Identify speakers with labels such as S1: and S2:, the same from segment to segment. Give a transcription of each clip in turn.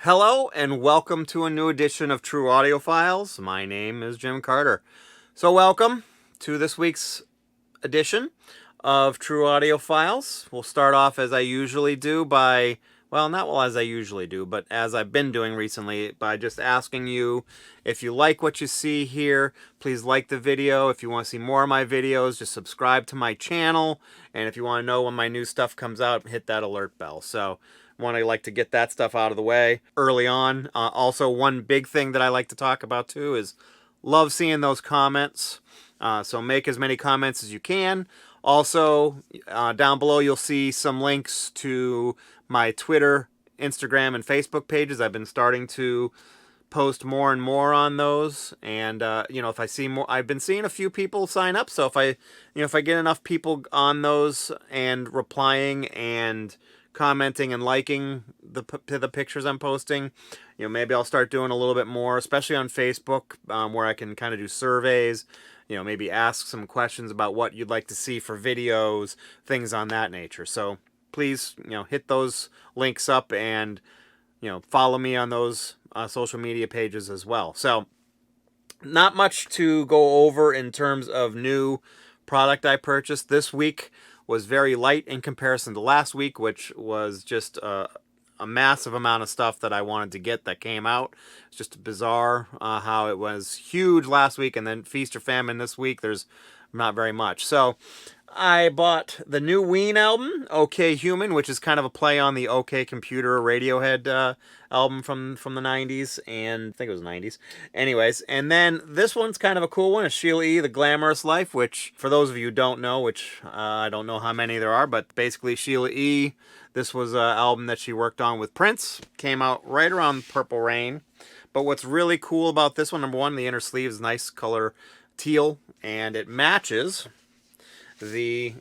S1: Hello and welcome to a new edition of True Audiophiles. My name is Jim Carter. So welcome to this week's edition of True Audiophiles. We'll start off as I usually do by, well, not well as I usually do, but as I've been doing recently, by just asking you if you like what you see here, please like the video. If you want to see more of my videos, just subscribe to my channel. And if you want to know when my new stuff comes out, hit that alert bell. So I like to get that stuff out of the way early on. Also, one big thing that I like to talk about too is love seeing those comments. So make as many comments as you can. Also, down below you'll see some links to my Twitter, Instagram, and Facebook pages. I've been starting to post more and more on those, and if I see more, I've been seeing a few people sign up. So if I get enough people on those and replying and commenting and liking the pictures I'm posting, maybe I'll start doing a little bit more, especially on Facebook, where I can kind of do surveys, maybe ask some questions about what you'd like to see for videos, things on that nature. So please, hit those links up and, follow me on those social media pages as well. So not much to go over in terms of new product I purchased. This week was very light in comparison to last week, which was just a massive amount of stuff that I wanted to get that came out. It's just bizarre how it was huge last week, and then feast or famine this week. There's not very much. So I bought the new Ween album, OK Human, which is kind of a play on the OK Computer Radiohead album from the 90s, and I think it was 90s. Anyways, and then this one's kind of a cool one, a Sheila E., The Glamorous Life, which, for those of you who don't know, which I don't know how many there are, but basically Sheila E., this was an album that she worked on with Prince, came out right around Purple Rain. But what's really cool about this one, number one, the inner sleeve is nice color teal, and it matches the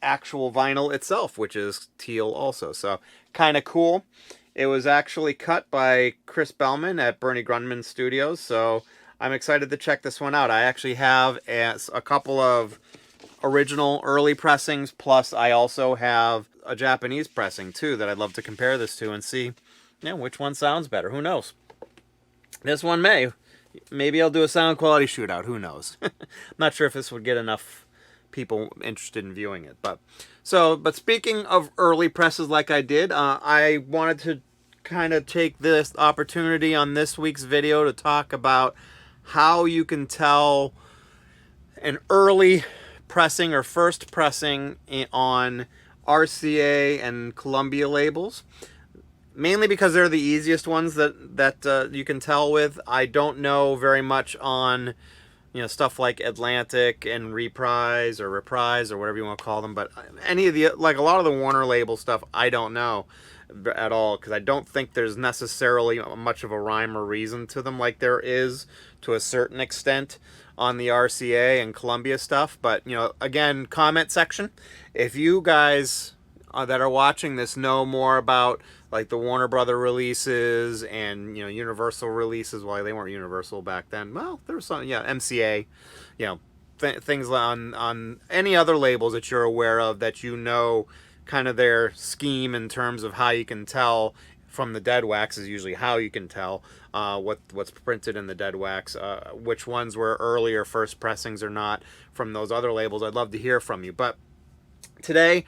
S1: actual vinyl itself, which is teal also. So kind of cool. It was actually cut by Chris Bellman at Bernie Grundman Studios, so I'm excited to check this one out. I actually have a couple of original early pressings, plus I also have a Japanese pressing too that I'd love to compare this to and see which one sounds better. Who knows? This one may. Maybe I'll do a sound quality shootout. Who knows? I'm not sure if this would get enough people interested in viewing it. But speaking of early presses like I did, I wanted to kind of take this opportunity on this week's video to talk about how you can tell an early pressing or first pressing on RCA and Columbia labels. Mainly because they're the easiest ones that you can tell with. I don't know very much on stuff like Atlantic and Reprise or whatever you want to call them, but any of the, like a lot of the Warner label stuff, I don't know at all, because I don't think there's necessarily much of a rhyme or reason to them like there is to a certain extent on the RCA and Columbia stuff. But again, comment section, if you guys that are watching this know more about like the Warner Brother releases and Universal releases. Well, they weren't Universal back then. Well, there was some, MCA, things on any other labels that you're aware of that kind of their scheme in terms of how you can tell from the dead wax is usually how you can tell what's printed in the dead wax, which ones were earlier first pressings or not from those other labels. I'd love to hear from you. But today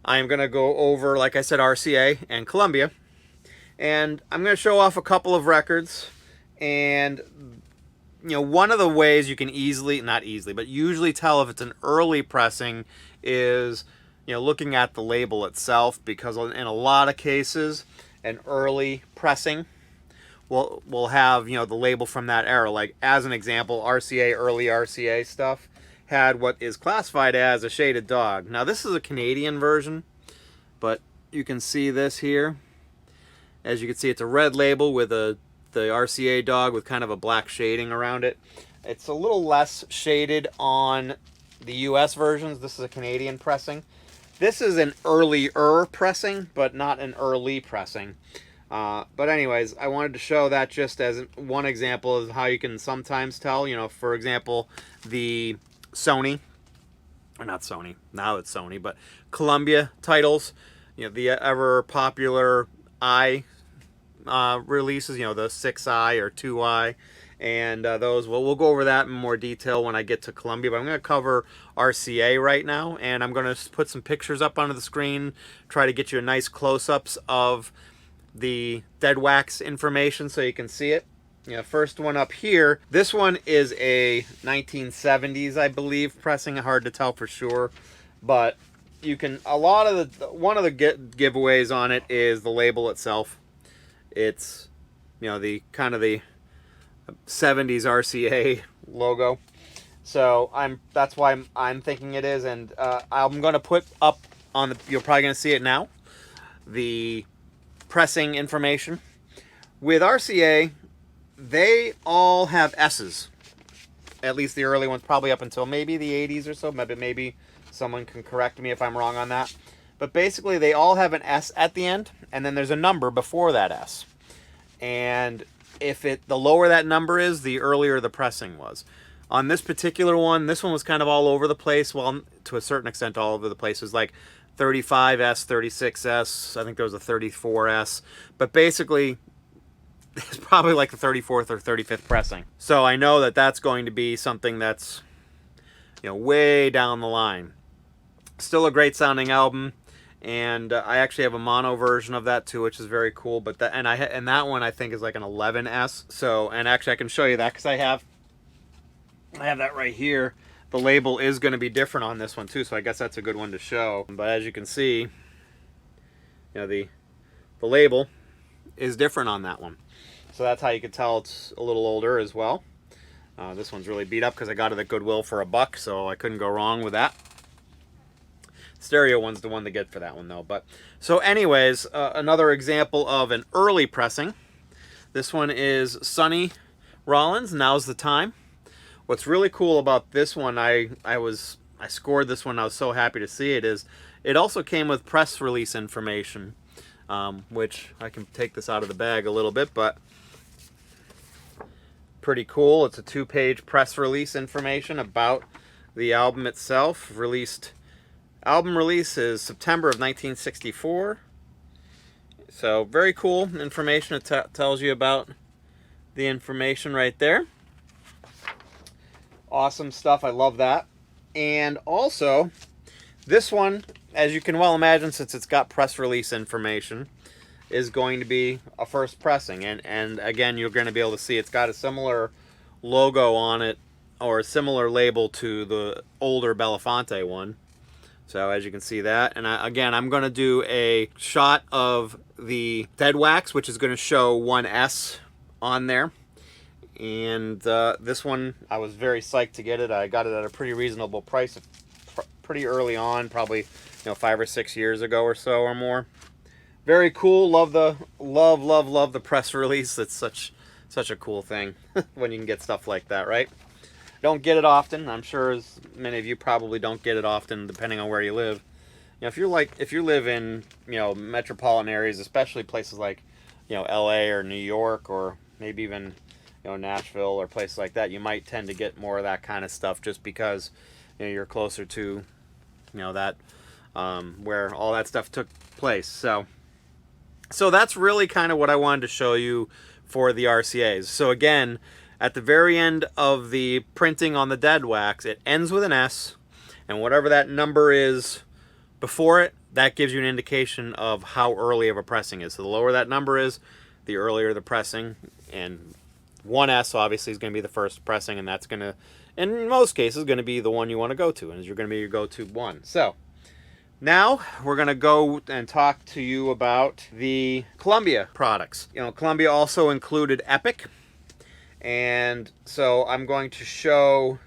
S1: I'm going to go over, like I said, RCA and Columbia, and I'm going to show off a couple of records. And one of the ways you can usually tell if it's an early pressing is looking at the label itself, because in a lot of cases an early pressing will have the label from that era. Like as an example, early RCA stuff had what is classified as a shaded dog. Now this is a Canadian version, but you can see this here. As you can see, it's a red label with the RCA dog with kind of a black shading around it. It's a little less shaded on the US versions. This is a Canadian pressing. This is an earlier pressing, but not an early pressing. But anyways, I wanted to show that just as one example of how you can sometimes tell. For example, the Sony, or not Sony, now it's Sony, but Columbia titles, the ever popular releases, the 6i or 2i, and those. Well, we'll go over that in more detail when I get to Columbia, but I'm going to cover RCA right now, and I'm going to put some pictures up onto the screen, try to get you a nice close-ups of the dead wax information so you can see it. First one up here, this one is a 1970s, I believe, pressing. Hard to tell for sure, but you can, one of the giveaways on it is the label itself. It's, the kind of the 70s RCA logo. So that's why I'm thinking it is, and I'm going to put up on the, you're probably going to see it now, the pressing information. With RCA, they all have S's. At least the early ones, probably up until maybe the 80s or so. Maybe someone can correct me if I'm wrong on that. But basically, they all have an S at the end, and then there's a number before that S. And the lower that number is, the earlier the pressing was. On this particular one, this one was kind of all over the place. Well, to a certain extent, all over the place. It was like 35S, 36S. I think there was a 34S. But basically, it's probably like the 34th or 35th pressing. So I know that that's going to be something that's, way down the line. Still a great sounding album, and I actually have a mono version of that too, which is very cool. But that one I think is like an 11S. So, and actually I can show you that because I have that right here. The label is going to be different on this one too, so I guess that's a good one to show. But as you can see, the label is different on that one. So that's how you can tell it's a little older as well. This one's really beat up because I got it at Goodwill for $1, so I couldn't go wrong with that. Stereo one's the one to get for that one though. But so anyways, another example of an early pressing. This one is Sonny Rollins, Now's the Time. What's really cool about this one, I scored this one, I was so happy to see it, is it also came with press release information, which I can take this out of the bag a little bit, but pretty cool. It's a 2-page press release information about the album itself. Album release is September of 1964. So very cool information. It tells you about the information right there. Awesome stuff. I love that. And also, this one, as you can well imagine, since it's got press release information, is going to be a first pressing. And again, you're going to be able to see it's got a similar logo on it, or a similar label to the older Belafonte one. So as you can see that. And again, I'm going to do a shot of the dead wax, which is going to show 1S on there. And this one, I was very psyched to get it. I got it at a pretty reasonable price, pretty early on, probably 5 or 6 years ago or so or more. Very cool. Love the press release. It's such a cool thing when you can get stuff like that, right? Don't get it often. I'm sure as many of you probably don't get it often, depending on where you live. If you live in metropolitan areas, especially places like LA or New York, or maybe even Nashville or places like that, you might tend to get more of that kind of stuff just because you're closer to that where all that stuff took place. So that's really kind of what I wanted to show you for the RCAs. So again, at the very end of the printing on the dead wax, it ends with an S, and whatever that number is before it, that gives you an indication of how early of a pressing is. So the lower that number is, the earlier the pressing, and 1S obviously is going to be the first pressing, and that's going to, in most cases, going to be the one you want to go to, and you're going to be your go-to one. So now we're going to go and talk to you about the Columbia products. Columbia also included Epic, and so I'm going to show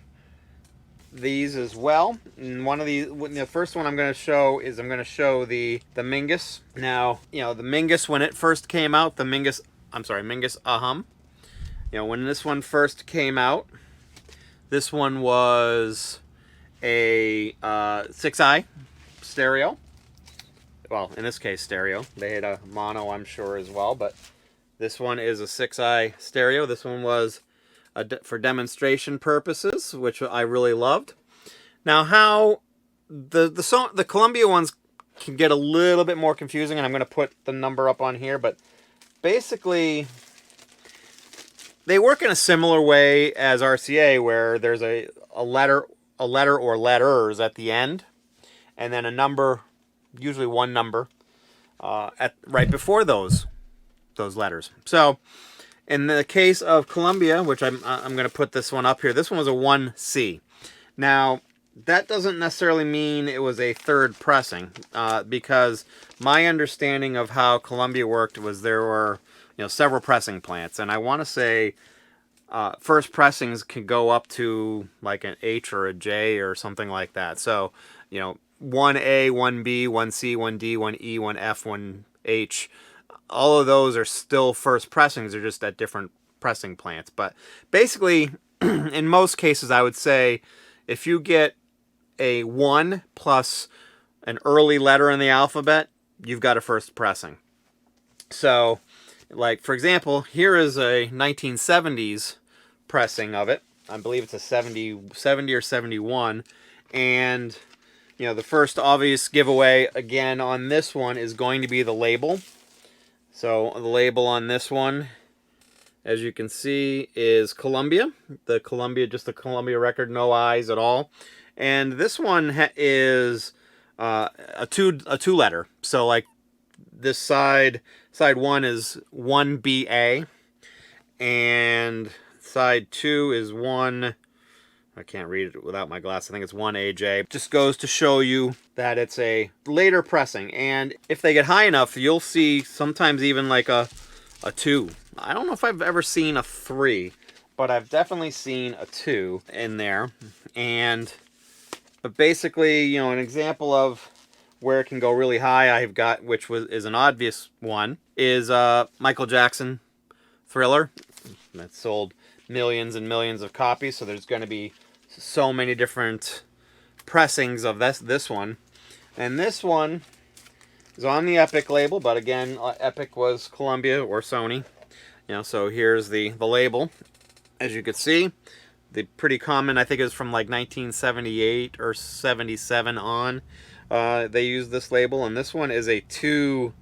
S1: these as well. And one of these, the first one I'm going to show is the Mingus. Now, the Mingus, when it first came out, Mingus Aham. When this one first came out, this one was a 6i stereo. Well, in this case, stereo. They had a mono, I'm sure, as well, but this one is a 6i stereo. This one was for demonstration purposes, which I really loved. Now, how the Columbia ones can get a little bit more confusing, and I'm going to put the number up on here, but basically, they work in a similar way as RCA, where there's a letter or letters at the end, and then a number, usually one number, right before those letters. So in the case of Columbia, which I'm going to put this one up here, this one was a 1C. Now, that doesn't necessarily mean it was a third pressing, because my understanding of how Columbia worked was there were several pressing plants, and I want to say first pressings can go up to like an H or a J or something like that. So, 1A, 1B, 1C, 1D, 1E, 1F, 1H, all of those are still first pressings. They're just at different pressing plants. But basically, in most cases, I would say if you get a 1 plus an early letter in the alphabet, you've got a first pressing. So, like, for example, here is a 1970s pressing of it. I believe it's a 70 or 71. And, the first obvious giveaway, again, on this one is going to be the label. So, the label on this one, as you can see, is Columbia. Just the Columbia record, no I's at all. And this one is a two letter. So, like, this side 1 is 1BA, and side 2 is 1, I can't read it without my glasses, I think it's 1AJ. Just goes to show you that it's a later pressing, and if they get high enough, you'll see sometimes even like a 2. I don't know if I've ever seen a 3, but I've definitely seen a 2 in there. But basically, an example of where it can go really high, I've got, which is an obvious one, is Michael Jackson Thriller. That sold millions and millions of copies, so there's going to be so many different pressings of this one. And this one is on the Epic label, but again, Epic was Columbia or Sony. So here's the label. As you can see, the pretty common, I think it was from like 1978 or 77 on. They use this label, and this one is a 2,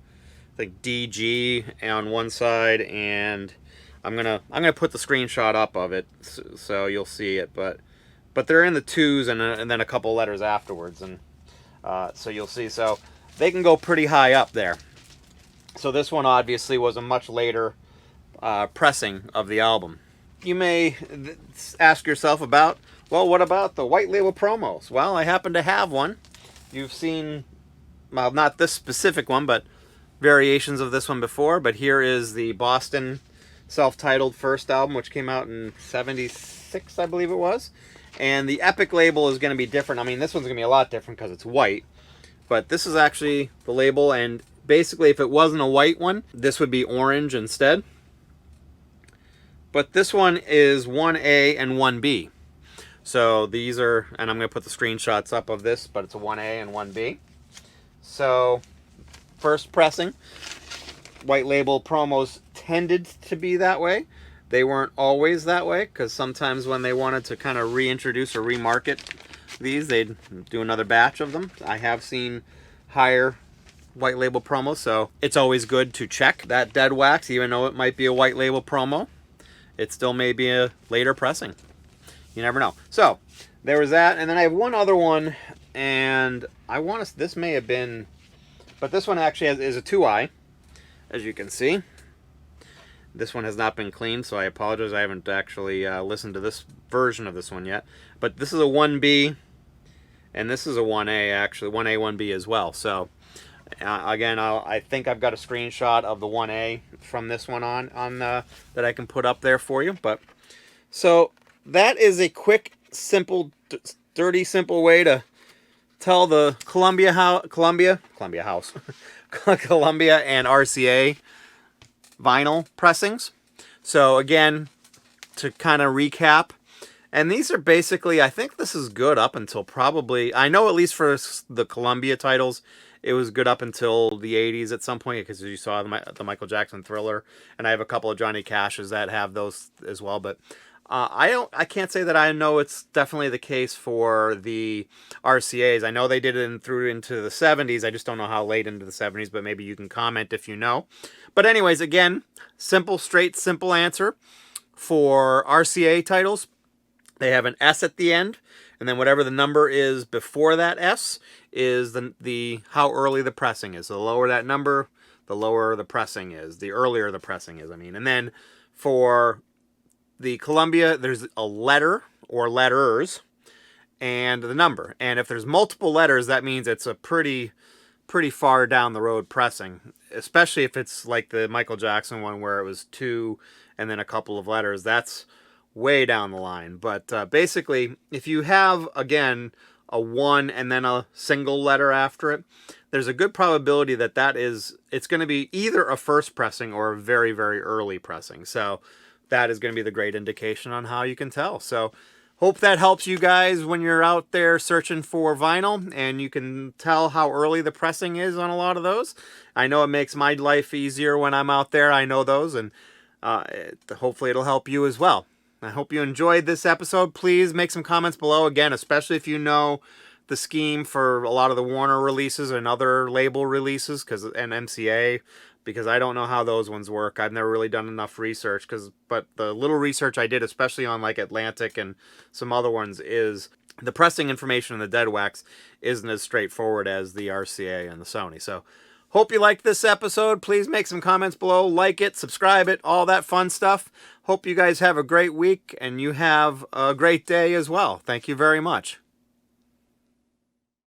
S1: like DG on one side, and I'm gonna put the screenshot up of it so you'll see it. But they're in the 2s and then a couple letters afterwards, and so you'll see. So they can go pretty high up there. So this one obviously was a much later pressing of the album. You may ask yourself about, well, what about the white label promos? Well, I happen to have one. You've seen, well, not this specific one, but variations of this one before. But here is the Boston self-titled first album, which came out in 76, I believe it was. And the Epic label is going to be different. I mean, this one's going to be a lot different because it's white. But this is actually the label, and basically if it wasn't a white one, this would be orange instead. But this one is 1A and 1B. So these are, and I'm going to put the screenshots up of this, but it's a 1A and 1B. So first pressing, white label promos tended to be that way. They weren't always that way, because sometimes when they wanted to kind of reintroduce or remarket these, they'd do another batch of them. I have seen higher white label promos, so it's always good to check that dead wax, even though it might be a white label promo. It still may be a later pressing. You never know. So there was that, and then I have one other one, and I want to. This may have been, but this one actually is a 2i, as you can see. This one has not been cleaned, so I apologize. I haven't actually listened to this version of this one yet. But this is a 1B, and this is a 1A, actually. 1A, 1B as well. So, again, I think I've got a screenshot of the 1A from this one that I can put up there for you. But so that is a quick, simple, dirty, simple way to tell the Columbia and RCA vinyl pressings. So again, to kind of recap, and these are basically, I think this is good up until probably, I know at least for the Columbia titles, it was good up until the 80s at some point, because you saw the Michael Jackson Thriller, and I have a couple of Johnny Cash's that have those as well. But I can't say that I know it's definitely the case for the RCAs. I know they did it through into the 70s. I just don't know how late into the 70s, but maybe you can comment if you know. But anyways, again, simple answer for RCA titles. They have an S at the end, and then whatever the number is before that S is the how early the pressing is. So the lower that number, the lower the pressing is. The earlier the pressing is, I mean. And then for the Columbia, there's a letter or letters and the number. And if there's multiple letters, that means it's a pretty far down the road pressing, especially if it's like the Michael Jackson one where it was 2 and then a couple of letters. That's way down the line. But basically, if you have, again, a 1 and then a single letter after it, there's a good probability that it's going to be either a first pressing or a very, very early pressing. So that is going to be the great indication on how you can tell. So hope that helps you guys when you're out there searching for vinyl and you can tell how early the pressing is on a lot of those. I know it makes my life easier when I'm out there. I know those, and hopefully it'll help you as well. I hope you enjoyed this episode. Please make some comments below, again, especially if you know the scheme for a lot of the Warner releases and other label releases and MCA, because I don't know how those ones work. I've never really done enough research, but the little research I did, especially on like Atlantic and some other ones, is the pressing information in the dead wax isn't as straightforward as the RCA and the Sony. So hope you liked this episode. Please make some comments below, like it, subscribe it, all that fun stuff. Hope you guys have a great week and you have a great day as well. Thank you very much.